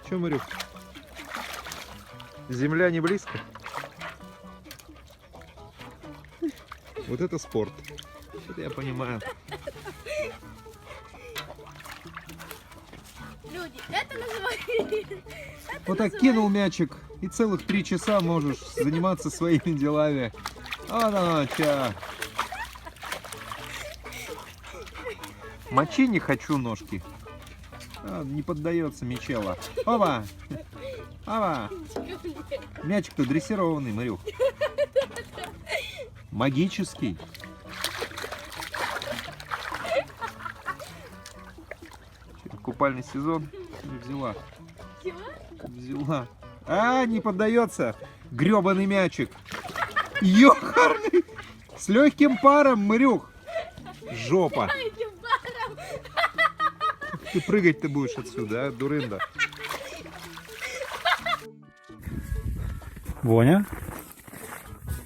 Че, Марюк? Земля не близко? Вот это спорт. Это я понимаю. Люди, это называется... Вот так кинул мячик, и целых 3 часа можешь заниматься своими делами. Вот оно, ча. Мочи не хочу ножки. А, не поддается мечела. Опа! Опа! Мячик-то дрессированный, Марюх. Магический. Купальный сезон. Взяла. Взяла. А, не поддается. Гребаный мячик. Ёхарный. С легким паром, Марюх. Жопа. Ты прыгать-то будешь отсюда, а, дурында? Воня?